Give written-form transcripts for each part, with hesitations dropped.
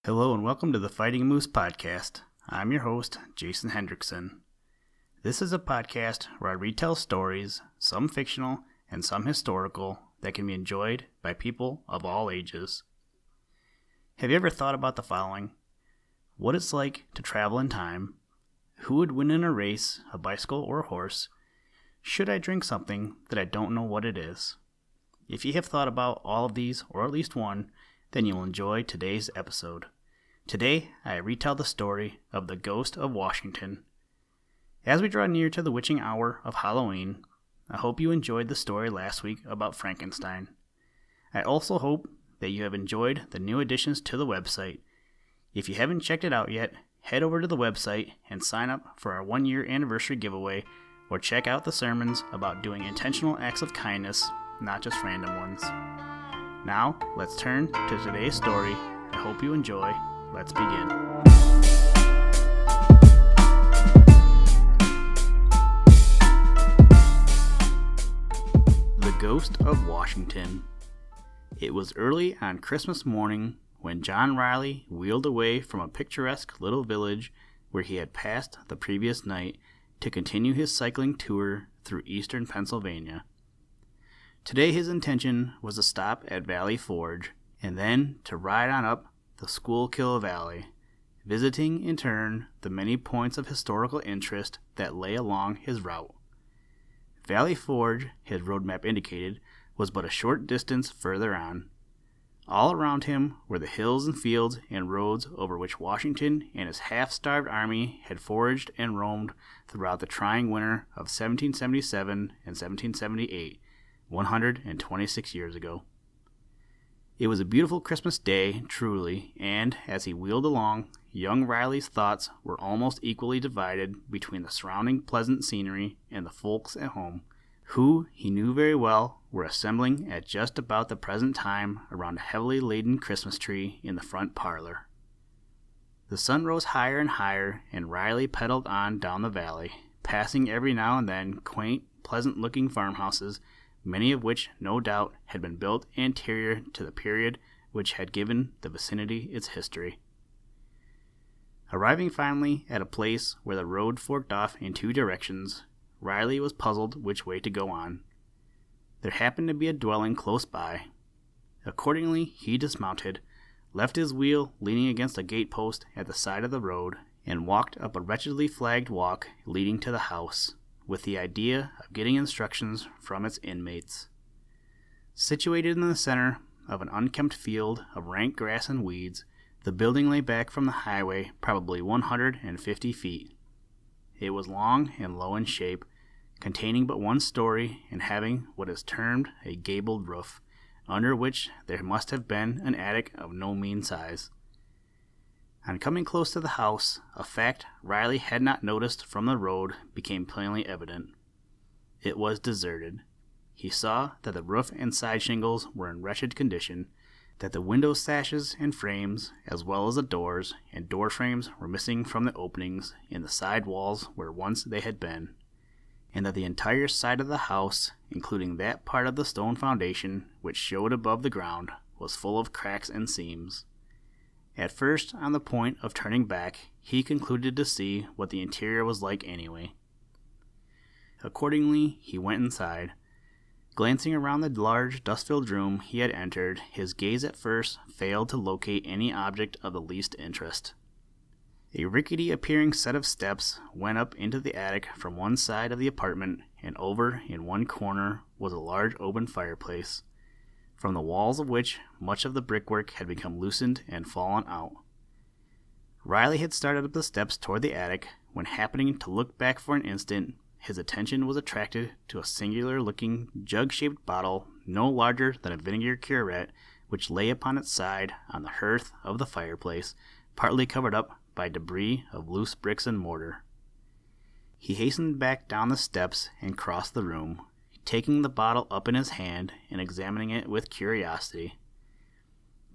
Hello and welcome to the Fighting Moose podcast. I'm your host, Jason Hendrickson. This is a podcast where I retell stories, some fictional and some historical, that can be enjoyed by people of all ages. Have you ever thought about the following? What it's like to travel in time? Who would win in a race, a bicycle or a horse? Should I drink something that I don't know what it is? If you have thought about all of these, or at least one, then you'll enjoy today's episode. Today, I retell the story of the Ghost of Washington. As we draw near to the witching hour of Halloween, I hope you enjoyed the story last week about Frankenstein. I also hope that you have enjoyed the new additions to the website. If you haven't checked it out yet, head over to the website and sign up for our 1-year anniversary giveaway, or check out the sermons about doing intentional acts of kindness, not just random ones. Now, let's turn to today's story. I hope you enjoy. Let's begin. The Ghost of Washington. It was early on Christmas morning when John Riley wheeled away from a picturesque little village where he had passed the previous night to continue his cycling tour through eastern Pennsylvania. Today his intention was to stop at Valley Forge and then to ride on up the Schuylkill Valley, visiting in turn the many points of historical interest that lay along his route. Valley Forge, his roadmap indicated, was but a short distance further on. All around him were the hills and fields and roads over which Washington and his half-starved army had foraged and roamed throughout the trying winter of 1777 and 1778, 126 years ago. It was a beautiful Christmas day, truly, and as he wheeled along, young Riley's thoughts were almost equally divided between the surrounding pleasant scenery and the folks at home, who, he knew very well, were assembling at just about the present time around a heavily laden Christmas tree in the front parlor. The sun rose higher and higher, and Riley pedaled on down the valley, passing every now and then quaint, pleasant-looking farmhouses, many of which, no doubt, had been built anterior to the period which had given the vicinity its history. Arriving finally at a place where the road forked off in two directions, Riley was puzzled which way to go on. There happened to be a dwelling close by. Accordingly, he dismounted, left his wheel leaning against a gatepost at the side of the road, and walked up a wretchedly flagged walk leading to the house, with the idea of getting instructions from its inmates. Situated in the center of an unkempt field of rank grass and weeds, the building lay back from the highway probably 150 feet. It was long and low in shape, containing but one story and having what is termed a gabled roof, under which there must have been an attic of no mean size. On coming close to the house, a fact Riley had not noticed from the road became plainly evident. It was deserted. He saw that the roof and side shingles were in wretched condition, that the window sashes and frames, as well as the doors and door frames, were missing from the openings in the side walls where once they had been, and that the entire side of the house, including that part of the stone foundation which showed above the ground, was full of cracks and seams. At first, on the point of turning back, he concluded to see what the interior was like anyway. Accordingly, he went inside. Glancing around the large, dust-filled room he had entered, his gaze at first failed to locate any object of the least interest. A rickety-appearing set of steps went up into the attic from one side of the apartment, and over in one corner was a large open fireplace, from the walls of which much of the brickwork had become loosened and fallen out. Riley had started up the steps toward the attic, when happening to look back for an instant, his attention was attracted to a singular-looking jug-shaped bottle no larger than a vinegar curette, which lay upon its side on the hearth of the fireplace, partly covered up by debris of loose bricks and mortar. He hastened back down the steps and crossed the room, taking the bottle up in his hand and examining it with curiosity.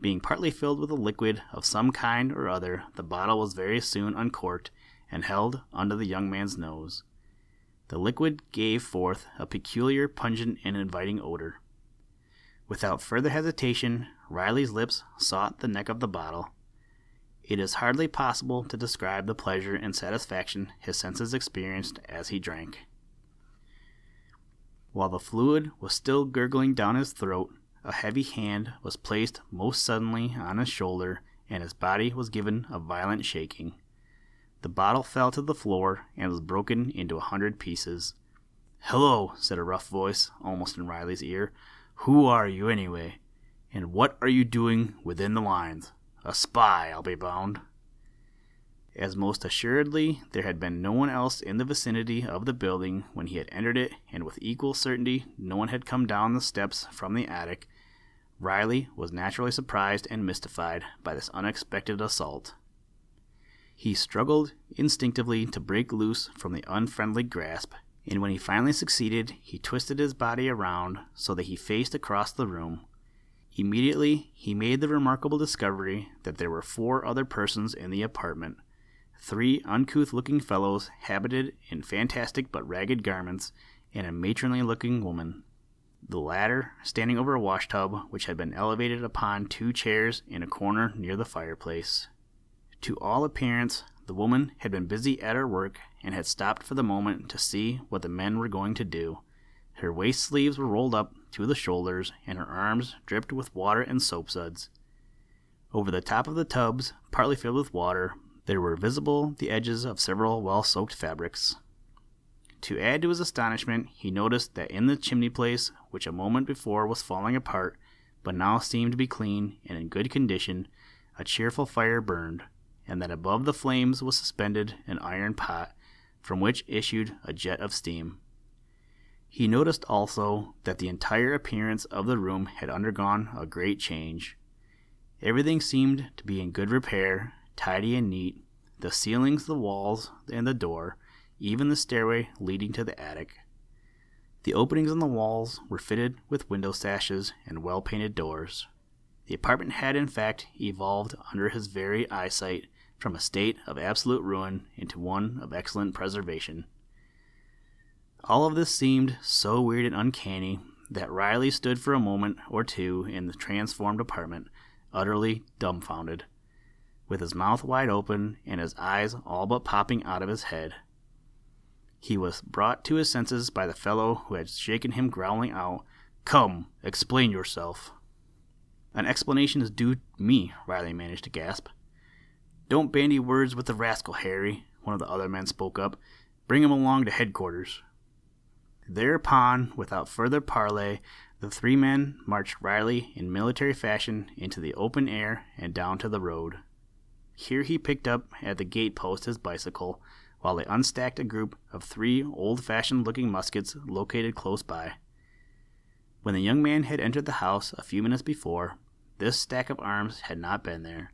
Being partly filled with a liquid of some kind or other, the bottle was very soon uncorked and held under the young man's nose. The liquid gave forth a peculiar, pungent, and inviting odor. Without further hesitation, Riley's lips sought the neck of the bottle. It is hardly possible to describe the pleasure and satisfaction his senses experienced as he drank. While the fluid was still gurgling down his throat, a heavy hand was placed most suddenly on his shoulder, and his body was given a violent shaking. The bottle fell to the floor and was broken into 100 pieces. "Hello," said a rough voice, almost in Riley's ear. "Who are you, anyway? And what are you doing within the lines? A spy, I'll be bound." As most assuredly there had been no one else in the vicinity of the building when he had entered it, and with equal certainty no one had come down the steps from the attic, Riley was naturally surprised and mystified by this unexpected assault. He struggled instinctively to break loose from the unfriendly grasp, and when he finally succeeded, he twisted his body around so that he faced across the room. Immediately, he made the remarkable discovery that there were 4 other persons in the apartment. 3 uncouth-looking fellows habited in fantastic but ragged garments, and a matronly-looking woman, the latter standing over a washtub which had been elevated upon 2 chairs in a corner near the fireplace. To all appearance, the woman had been busy at her work and had stopped for the moment to see what the men were going to do. Her waist sleeves were rolled up to the shoulders, and her arms dripped with water and soapsuds. Over the top of the tubs, partly filled with water, there were visible the edges of several well-soaked fabrics. To add to his astonishment, he noticed that in the chimney place, which a moment before was falling apart, but now seemed to be clean and in good condition, a cheerful fire burned, and that above the flames was suspended an iron pot, from which issued a jet of steam. He noticed also that the entire appearance of the room had undergone a great change. Everything seemed to be in good repair, tidy and neat, the ceilings, the walls, and the door, even the stairway leading to the attic. The openings in the walls were fitted with window sashes and well-painted doors. The apartment had, in fact, evolved under his very eyesight from a state of absolute ruin into one of excellent preservation. All of this seemed so weird and uncanny that Riley stood for a moment or two in the transformed apartment, utterly dumbfounded, with his mouth wide open and his eyes all but popping out of his head. He was brought to his senses by the fellow who had shaken him, growling out, "Come, explain yourself." "An explanation is due me," Riley managed to gasp. "Don't bandy words with the rascal, Harry," one of the other men spoke up. "Bring him along to headquarters." Thereupon, without further parley, the 3 men marched Riley in military fashion into the open air and down to the road. Here he picked up at the gate-post his bicycle, while they unstacked a group of 3 old-fashioned-looking muskets located close by. When the young man had entered the house a few minutes before, this stack of arms had not been there.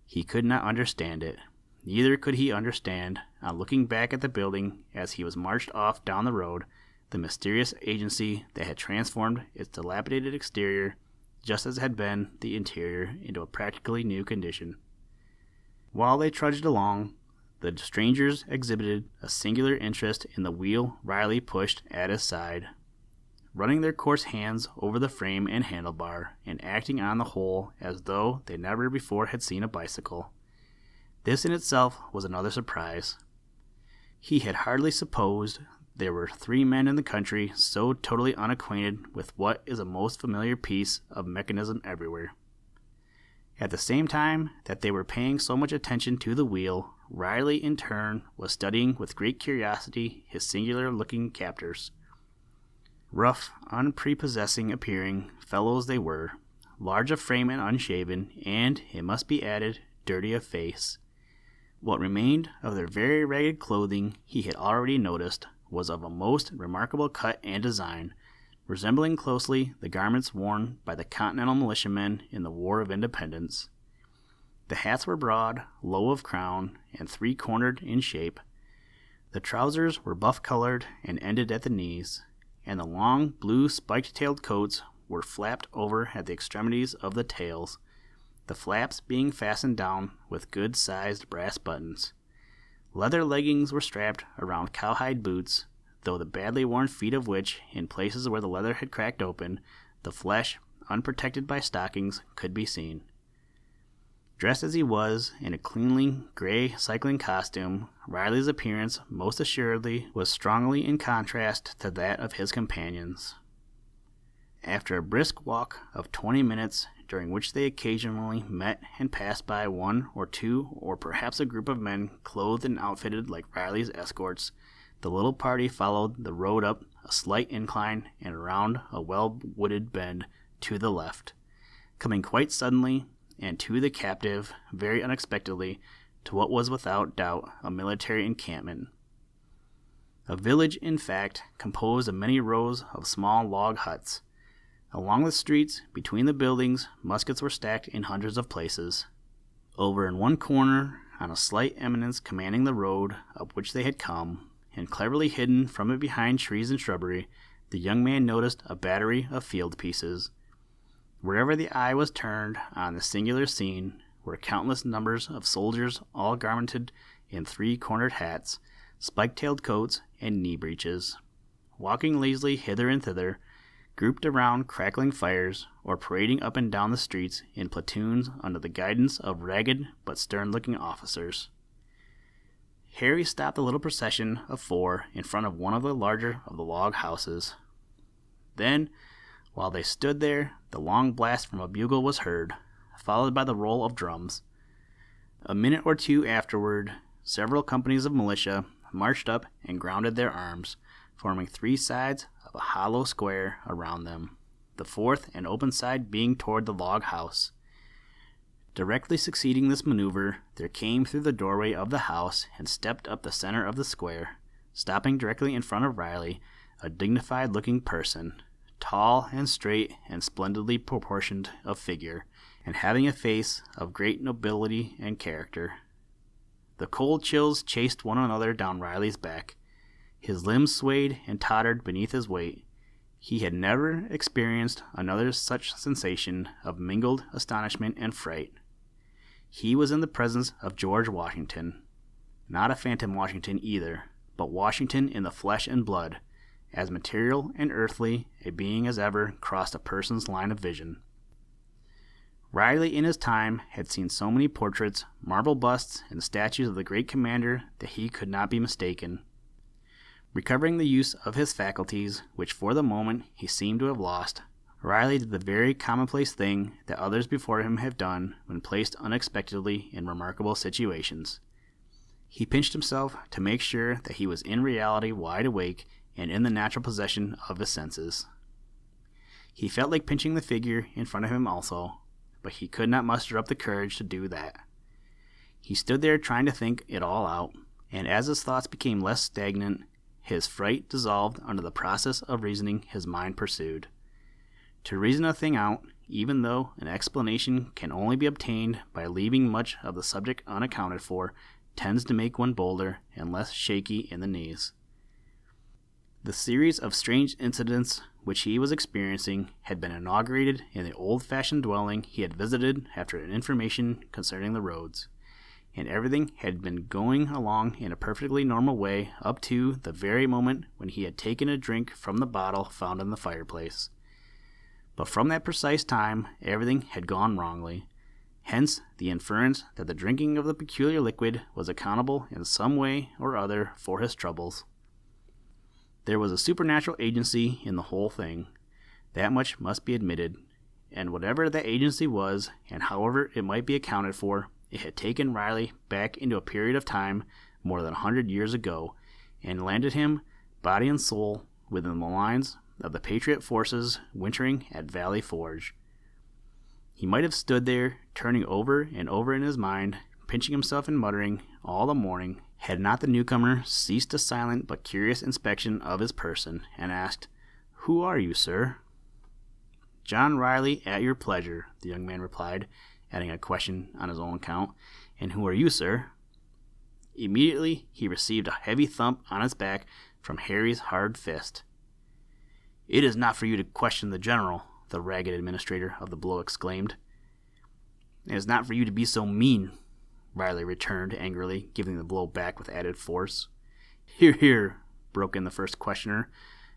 He could not understand it. Neither could he understand, on looking back at the building as he was marched off down the road, the mysterious agency that had transformed its dilapidated exterior, just as it had been the interior, into a practically new condition. While they trudged along, the strangers exhibited a singular interest in the wheel Riley pushed at his side, running their coarse hands over the frame and handlebar, and acting on the whole as though they never before had seen a bicycle. This in itself was another surprise. He had hardly supposed there were 3 men in the country so totally unacquainted with what is a most familiar piece of mechanism everywhere. At the same time that they were paying so much attention to the wheel, Riley in turn was studying with great curiosity his singular-looking captors. Rough, unprepossessing appearing fellows they were, large of frame and unshaven, and, it must be added, dirty of face. What remained of their very ragged clothing, he had already noticed, was of a most remarkable cut and design, resembling closely the garments worn by the Continental militiamen in the War of Independence. The hats were broad, low of crown, and 3-cornered in shape. The trousers were buff-colored and ended at the knees, and the long blue spiked-tailed coats were flapped over at the extremities of the tails, the flaps being fastened down with good-sized brass buttons. Leather leggings were strapped around cowhide boots, though the badly worn feet of which, in places where the leather had cracked open, the flesh, unprotected by stockings, could be seen. Dressed as he was, in a cleanly gray cycling costume, Riley's appearance most assuredly was strongly in contrast to that of his companions. After a brisk walk of 20 minutes, during which they occasionally met and passed by one or two or perhaps a group of men clothed and outfitted like Riley's escorts, the little party followed the road up a slight incline and around a well-wooded bend to the left, coming quite suddenly and to the captive very unexpectedly to what was without doubt a military encampment. A village, in fact, composed of many rows of small log huts. Along the streets, between the buildings, muskets were stacked in hundreds of places. Over in one corner, on a slight eminence commanding the road up which they had come, and cleverly hidden from it behind trees and shrubbery, the young man noticed a battery of field pieces. Wherever the eye was turned on the singular scene were countless numbers of soldiers, all garmented in three-cornered hats, spike-tailed coats, and knee breeches, walking lazily hither and thither, grouped around crackling fires, or parading up and down the streets in platoons under the guidance of ragged but stern-looking officers. Harry stopped the little procession of four in front of one of the larger of the log houses. Then, while they stood there, the long blast from a bugle was heard, followed by the roll of drums. A minute or two afterward, several companies of militia marched up and grounded their arms, forming three sides of a hollow square around them, the fourth and open side being toward the log house. Directly succeeding this maneuver, there came through the doorway of the house and stepped up the center of the square, stopping directly in front of Riley, a dignified-looking person, tall and straight and splendidly proportioned of figure, and having a face of great nobility and character. The cold chills chased one another down Riley's back. His limbs swayed and tottered beneath his weight. He had never experienced another such sensation of mingled astonishment and fright. He was in the presence of George Washington. Not a phantom Washington either, but Washington in the flesh and blood, as material and earthly a being as ever crossed a person's line of vision. Riley in his time had seen so many portraits, marble busts, and statues of the great commander that he could not be mistaken. Recovering the use of his faculties, which for the moment he seemed to have lost, Riley did the very commonplace thing that others before him have done when placed unexpectedly in remarkable situations. He pinched himself to make sure that he was in reality wide awake and in the natural possession of his senses. He felt like pinching the figure in front of him also, but he could not muster up the courage to do that. He stood there trying to think it all out, and as his thoughts became less stagnant, his fright dissolved under the process of reasoning his mind pursued. To reason a thing out, even though an explanation can only be obtained by leaving much of the subject unaccounted for, tends to make one bolder and less shaky in the knees. The series of strange incidents which he was experiencing had been inaugurated in the old-fashioned dwelling he had visited after an information concerning the roads, and everything had been going along in a perfectly normal way up to the very moment when he had taken a drink from the bottle found in the fireplace. But from that precise time, everything had gone wrongly. Hence the inference that the drinking of the peculiar liquid was accountable in some way or other for his troubles. There was a supernatural agency in the whole thing. That much must be admitted, and whatever that agency was, and however it might be accounted for, it had taken Riley back into a period of time more than 100 years ago, and landed him, body and soul, within the lines of the Patriot forces wintering at Valley Forge. He might have stood there, turning over and over in his mind, pinching himself and muttering all the morning, had not the newcomer ceased a silent but curious inspection of his person, and asked, "Who are you, sir?" "John Riley, at your pleasure," the young man replied, adding a question on his own account. "And who are you, sir?" Immediately he received a heavy thump on his back from Harry's hard fist. "It is not for you to question the general," the ragged administrator of the blow exclaimed. "It is not for you to be so mean," Riley returned angrily, giving the blow back with added force. "Hear, hear," broke in the first questioner.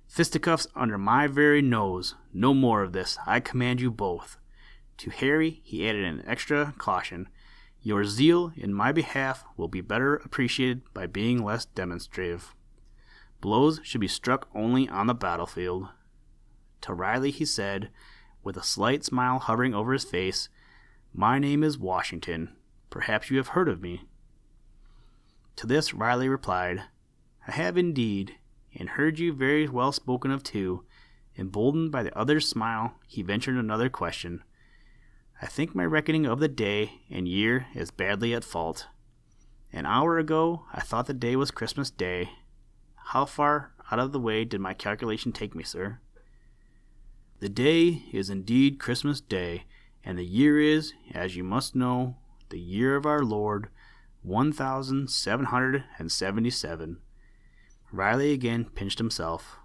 "Fisticuffs under my very nose. No more of this. I command you both." To Harry he added an extra caution. Your zeal in my behalf will be better appreciated by being less demonstrative. Blows should be struck only on the battlefield. To Riley he said, with a slight smile hovering over his face, My name is Washington. Perhaps you have heard of me. To this Riley replied, I have indeed, and heard you very well spoken of too. Emboldened by the other's smile, he ventured another question. I think my reckoning of the day and year is badly at fault. An hour ago I thought the day was Christmas Day. How far out of the way did my calculation take me, sir? The day is indeed Christmas Day, and the year is, as you must know, the year of our Lord, 1777. Riley again pinched himself.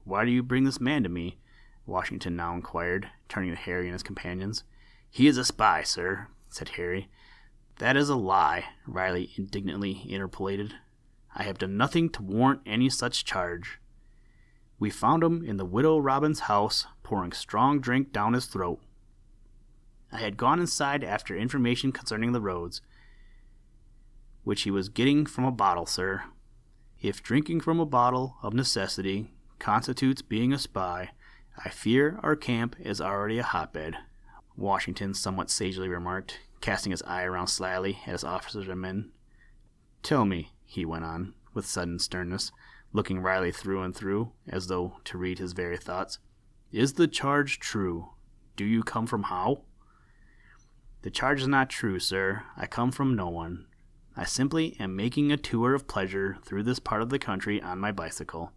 Why do you bring this man to me? Washington now inquired, turning to Harry and his companions. He is a spy, sir, said Harry. That is a lie, Riley indignantly interpolated. I have done nothing to warrant any such charge. We found him in the widow Robin's house, pouring strong drink down his throat. I had gone inside after information concerning the roads, which he was getting from a bottle, sir. If drinking from a bottle, of necessity, constitutes being a spy, I fear our camp is already a hotbed, Washington somewhat sagely remarked, casting his eye around slyly at his officers and men. Tell me, he went on, with sudden sternness, looking Riley through and through, as though to read his very thoughts, is the charge true? Do you come from Howe? The charge is not true, sir. I come from no one. I simply am making a tour of pleasure through this part of the country on my bicycle.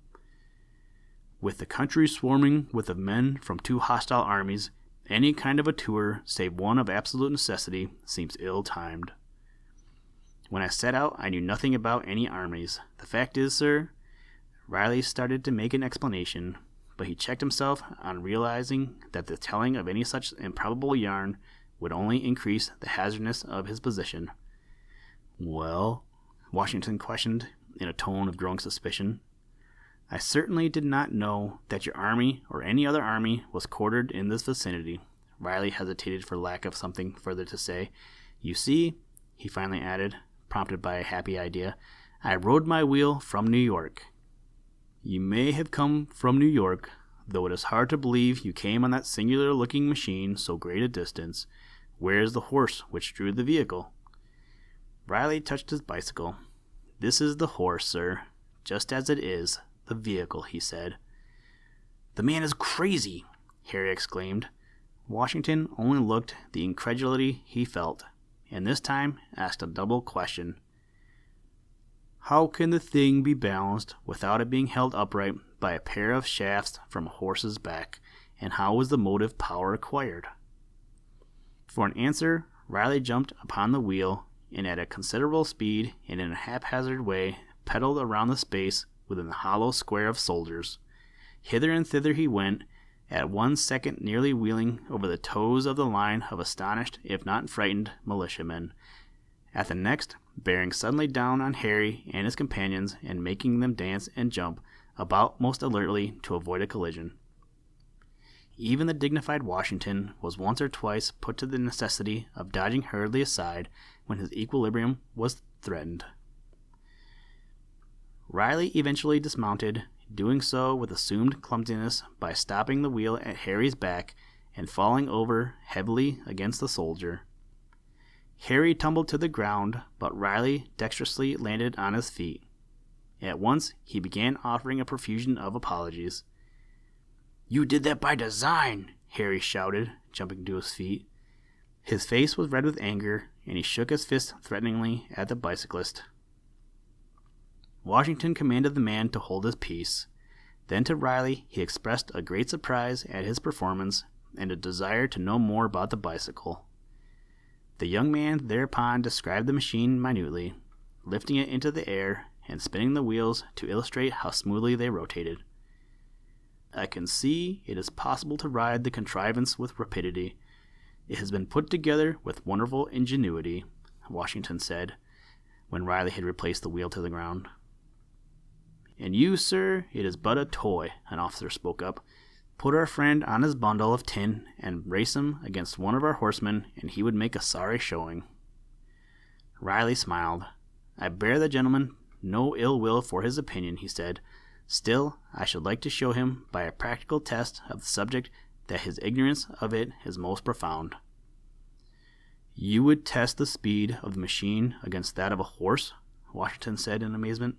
With the country swarming with the men from two hostile armies, any kind of a tour, save one of absolute necessity, seems ill-timed. When I set out, I knew nothing about any armies. The fact is, sir, Riley started to make an explanation, but he checked himself on realizing that the telling of any such improbable yarn would only increase the hazardness of his position. Well, Washington questioned in a tone of growing suspicion. I certainly did not know that your army or any other army was quartered in this vicinity. Riley hesitated for lack of something further to say. You see, he finally added, prompted by a happy idea, I rode my wheel from New York. You may have come from New York, though it is hard to believe you came on that singular-looking machine so great a distance. Where is the horse which drew the vehicle? Riley touched his bicycle. This is the horse, sir, just as it is the vehicle, he said. The man is crazy, Harry exclaimed. Washington only looked the incredulity he felt, and this time asked a double question. How can the thing be balanced without it being held upright by a pair of shafts from a horse's back, and how was the motive power acquired? For an answer, Riley jumped upon the wheel, and at a considerable speed and in a haphazard way pedaled around the space within the hollow square of soldiers. Hither and thither he went, at one second nearly wheeling over the toes of the line of astonished, if not frightened, militiamen, at the next bearing suddenly down on Harry and his companions and making them dance and jump about most alertly to avoid a collision. Even the dignified Washington was once or twice put to the necessity of dodging hurriedly aside when his equilibrium was threatened. Riley eventually dismounted, doing so with assumed clumsiness by stopping the wheel at Harry's back and falling over heavily against the soldier. Harry tumbled to the ground, but Riley dexterously landed on his feet. At once he began offering a profusion of apologies. You did that by design, Harry shouted, jumping to his feet. His face was red with anger, and he shook his fist threateningly at the bicyclist. Washington commanded the man to hold his peace. Then to Riley he expressed a great surprise at his performance and a desire to know more about the bicycle. The young man thereupon described the machine minutely, lifting it into the air and spinning the wheels to illustrate how smoothly they rotated. I can see it is possible to ride the contrivance with rapidity. It has been put together with wonderful ingenuity, Washington said, when Riley had replaced the wheel to the ground. And you, sir, it is but a toy, an officer spoke up. Put our friend on his bundle of tin and race him against one of our horsemen, and he would make a sorry showing. Riley smiled. "I bear the gentleman no ill will for his opinion," he said. "Still, I should like to show him by a practical test of the subject that his ignorance of it is most profound." "You would test the speed of the machine against that of a horse?" Washington said in amazement.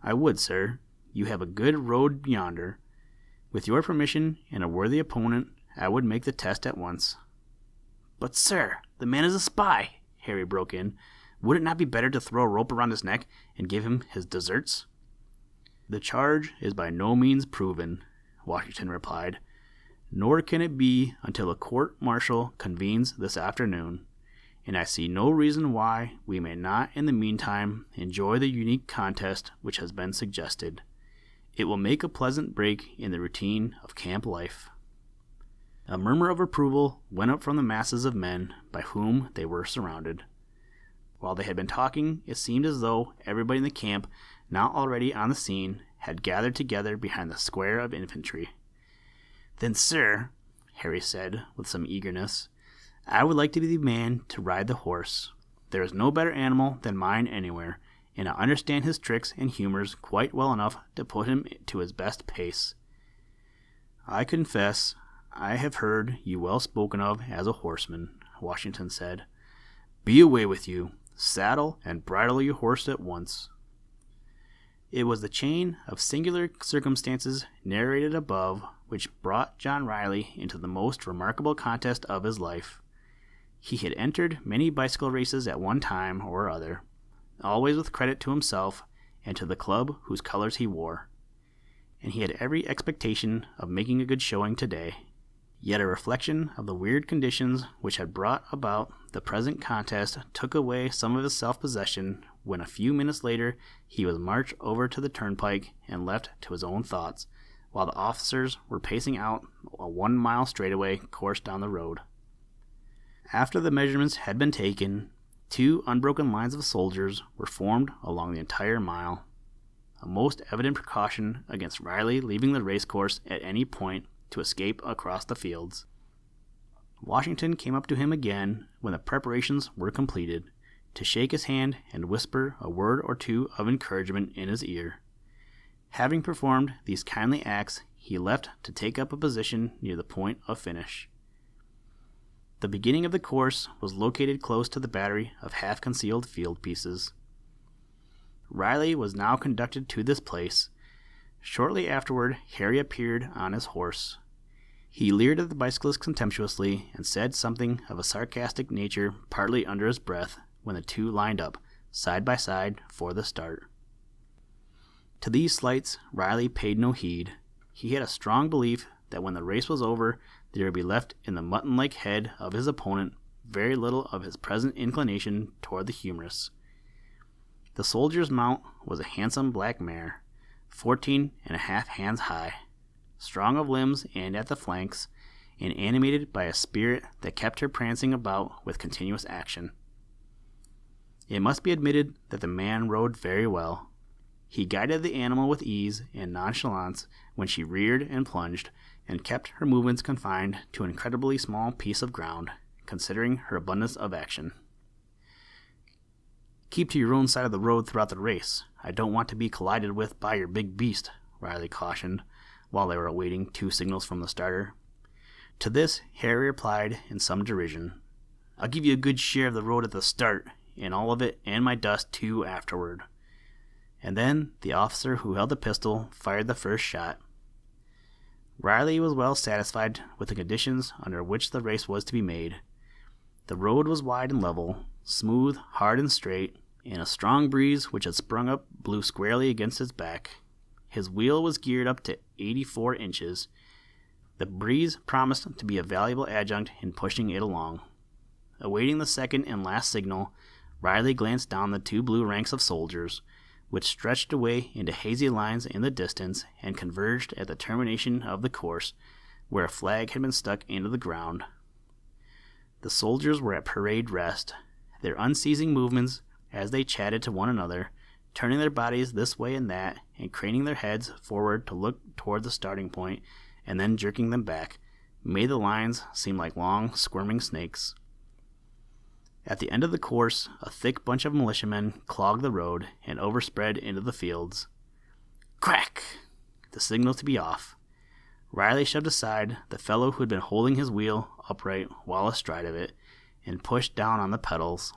"I would, sir. You have a good road yonder. With your permission and a worthy opponent, I would make the test at once." "But, sir, the man is a spy," Harry broke in. "Would it not be better to throw a rope around his neck and give him his deserts?" "The charge is by no means proven," Washington replied, "nor can it be until a court-martial convenes this afternoon, and I see no reason why we may not in the meantime enjoy the unique contest which has been suggested. It will make a pleasant break in the routine of camp life." A murmur of approval went up from the masses of men by whom they were surrounded. While they had been talking, it seemed as though everybody in the camp, not already on the scene, had gathered together behind the square of infantry. "Then, sir," Harry said with some eagerness, "I would like to be the man to ride the horse. There is no better animal than mine anywhere, and I understand his tricks and humors quite well enough to put him to his best pace." "I confess I have heard you well spoken of as a horseman," Washington said. "Be away with you. Saddle and bridle your horse at once." It was the chain of singular circumstances narrated above which brought John Riley into the most remarkable contest of his life. He had entered many bicycle races at one time or other, always with credit to himself and to the club whose colors he wore, and he had every expectation of making a good showing today. Yet a reflection of the weird conditions which had brought about the present contest took away some of his self-possession when a few minutes later he was marched over to the turnpike and left to his own thoughts, while the officers were pacing out a 1-mile straightaway course down the road. After the measurements had been taken, 2 unbroken lines of soldiers were formed along the entire mile, a most evident precaution against Riley leaving the racecourse at any point to escape across the fields. Washington came up to him again when the preparations were completed, to shake his hand and whisper a word or two of encouragement in his ear. Having performed these kindly acts, he left to take up a position near the point of finish. The beginning of the course was located close to the battery of half-concealed field pieces. Riley was now conducted to this place. Shortly afterward, Harry appeared on his horse. He leered at the bicyclist contemptuously and said something of a sarcastic nature partly under his breath when the two lined up, side by side, for the start. To these slights, Riley paid no heed. He had a strong belief that when the race was over, there would be left in the mutton-like head of his opponent very little of his present inclination toward the humorous. The soldier's mount was a handsome black mare, 14.5 hands high, strong of limbs and at the flanks, and animated by a spirit that kept her prancing about with continuous action. It must be admitted that the man rode very well. He guided the animal with ease and nonchalance when she reared and plunged, and kept her movements confined to an incredibly small piece of ground, considering her abundance of action. "Keep to your own side of the road throughout the race. I don't want to be collided with by your big beast," Riley cautioned, while they were awaiting 2 signals from the starter. To this, Harry replied in some derision, "I'll give you a good share of the road at the start, and all of it, and my dust, too, afterward." And then the officer who held the pistol fired the first shot. Riley was well satisfied with the conditions under which the race was to be made. The road was wide and level, smooth, hard and straight, and a strong breeze which had sprung up blew squarely against his back. His wheel was geared up to 84 inches. The breeze promised to be a valuable adjunct in pushing it along. Awaiting the second and last signal, Riley glanced down the 2 blue ranks of soldiers, which stretched away into hazy lines in the distance and converged at the termination of the course, where a flag had been stuck into the ground. The soldiers were at parade rest, their unceasing movements as they chatted to one another, turning their bodies this way and that, and craning their heads forward to look toward the starting point, and then jerking them back, made the lines seem like long, squirming snakes. At the end of the course, a thick bunch of militiamen clogged the road and overspread into the fields. Crack! The signal to be off. Riley shoved aside the fellow who had been holding his wheel upright while astride of it and pushed down on the pedals.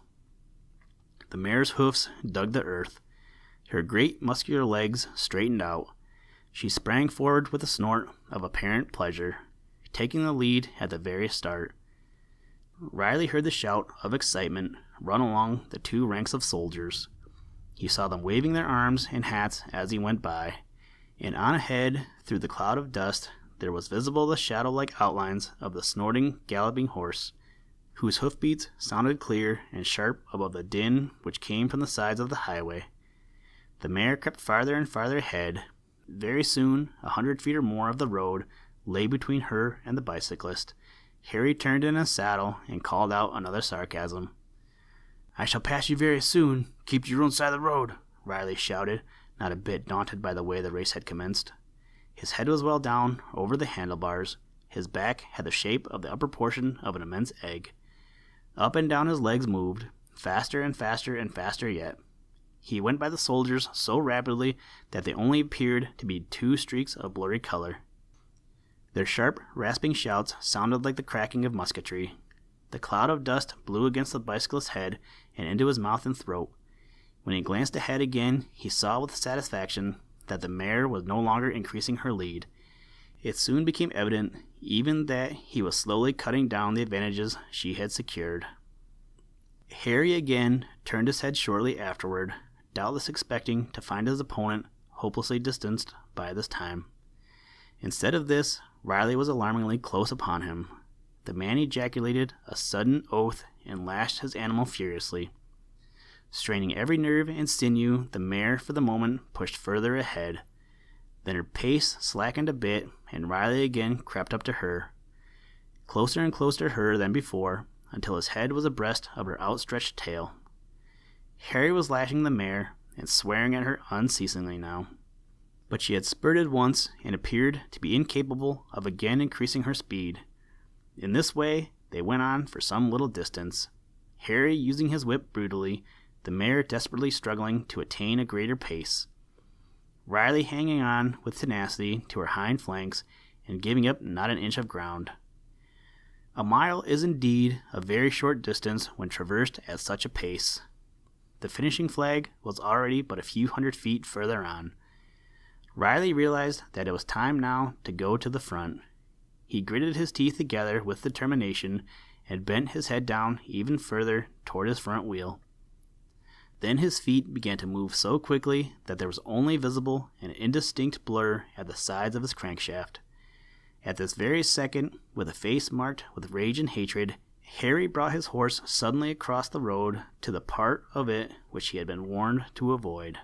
The mare's hoofs dug the earth. Her great muscular legs straightened out. She sprang forward with a snort of apparent pleasure, taking the lead at the very start. Riley heard the shout of excitement run along the two ranks of soldiers. He saw them waving their arms and hats as he went by, and on ahead, through the cloud of dust, there was visible the shadow-like outlines of the snorting, galloping horse, whose hoofbeats sounded clear and sharp above the din which came from the sides of the highway. The mare crept farther and farther ahead. Very soon, 100 feet or more of the road lay between her and the bicyclist. Harry turned in his saddle and called out another sarcasm. "I shall pass you very soon. Keep to your own side of the road," Riley shouted, not a bit daunted by the way the race had commenced. His head was well down over the handlebars. His back had the shape of the upper portion of an immense egg. Up and down his legs moved, faster and faster and faster yet. He went by the soldiers so rapidly that they only appeared to be two streaks of blurry color. Their sharp, rasping shouts sounded like the cracking of musketry. The cloud of dust blew against the bicyclist's head and into his mouth and throat. When he glanced ahead again, he saw with satisfaction that the mare was no longer increasing her lead. It soon became evident even that he was slowly cutting down the advantages she had secured. Harry again turned his head shortly afterward, doubtless expecting to find his opponent hopelessly distanced by this time. Instead of this, Riley was alarmingly close upon him. The man ejaculated a sudden oath and lashed his animal furiously. Straining every nerve and sinew, the mare for the moment pushed further ahead. Then her pace slackened a bit, and Riley again crept up to her. Closer and closer to her than before, until his head was abreast of her outstretched tail. Harry was lashing the mare and swearing at her unceasingly now. But she had spurted once and appeared to be incapable of again increasing her speed. In this way they went on for some little distance, Harry using his whip brutally, the mare desperately struggling to attain a greater pace. Riley hanging on with tenacity to her hind flanks and giving up not an inch of ground. A mile is indeed a very short distance when traversed at such a pace. The finishing flag was already but a few hundred feet further on. Riley realized that it was time now to go to the front. He gritted his teeth together with determination and bent his head down even further toward his front wheel. Then his feet began to move so quickly that there was only visible an indistinct blur at the sides of his crankshaft. At this very second, with a face marked with rage and hatred, Harry brought his horse suddenly across the road to the part of it which he had been warned to avoid.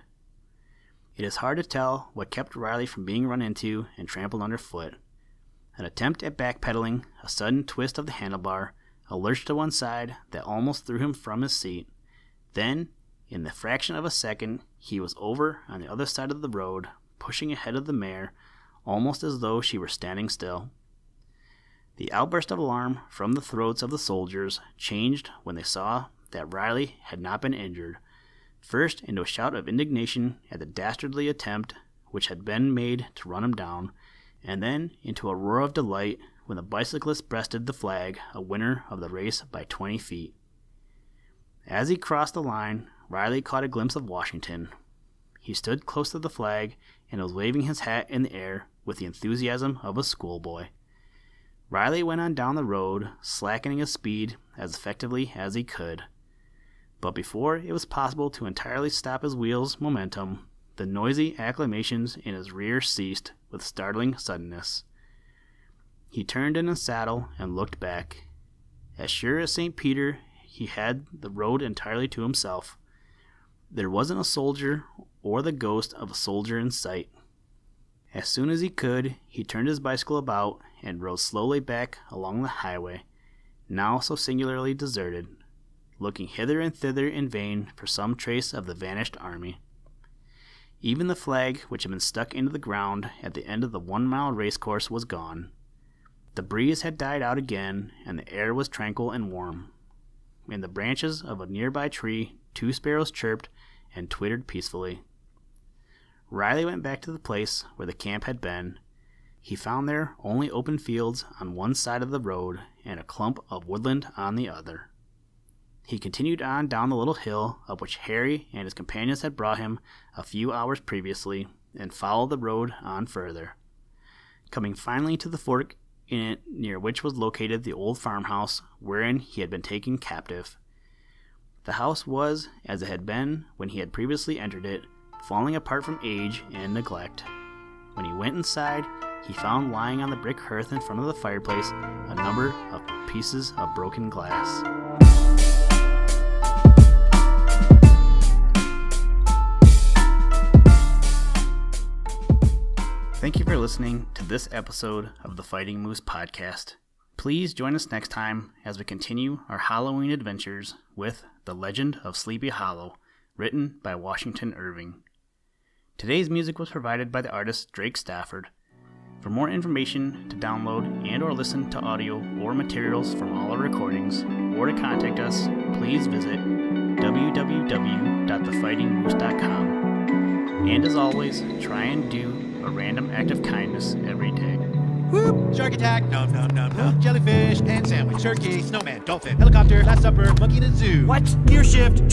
It is hard to tell what kept Riley from being run into and trampled underfoot. An attempt at backpedaling, a sudden twist of the handlebar, a lurch to one side that almost threw him from his seat. Then, in the fraction of a second, he was over on the other side of the road, pushing ahead of the mare, almost as though she were standing still. The outburst of alarm from the throats of the soldiers changed when they saw that Riley had not been injured, first into a shout of indignation at the dastardly attempt which had been made to run him down, and then into a roar of delight when the bicyclist breasted the flag, a winner of the race by 20 feet. As he crossed the line, Riley caught a glimpse of Washington. He stood close to the flag and was waving his hat in the air with the enthusiasm of a schoolboy. Riley went on down the road, slackening his speed as effectively as he could. But before it was possible to entirely stop his wheel's momentum, the noisy acclamations in his rear ceased with startling suddenness. He turned in his saddle and looked back. As sure as St. Peter, he had the road entirely to himself. There wasn't a soldier or the ghost of a soldier in sight. As soon as he could, he turned his bicycle about and rode slowly back along the highway, now so singularly deserted, looking hither and thither in vain for some trace of the vanished army. Even the flag which had been stuck into the ground at the end of the 1-mile racecourse was gone. The breeze had died out again, and the air was tranquil and warm. In the branches of a nearby tree, 2 sparrows chirped and twittered peacefully. Riley went back to the place where the camp had been. He found there only open fields on one side of the road and a clump of woodland on the other. He continued on down the little hill up which Harry and his companions had brought him a few hours previously, and followed the road on further, coming finally to the fork in it near which was located the old farmhouse wherein he had been taken captive. The house was as it had been when he had previously entered it, falling apart from age and neglect. When he went inside, he found lying on the brick hearth in front of the fireplace a number of pieces of broken glass. Thank you for listening to this episode of the Fighting Moose Podcast. Please join us next time as we continue our Halloween adventures with The Legend of Sleepy Hollow, written by Washington Irving. Today's music was provided by the artist Drake Stafford. For more information, to download and or listen to audio or materials from all our recordings, or to contact us, please visit www.thefightingmoose.com. And as always, try and do a random act of kindness every day. Whoop! Shark attack! Nom nom nom nom. Jellyfish, pan sandwich, turkey, snowman, dolphin, helicopter, last supper, monkey in a zoo. What? Gear shift.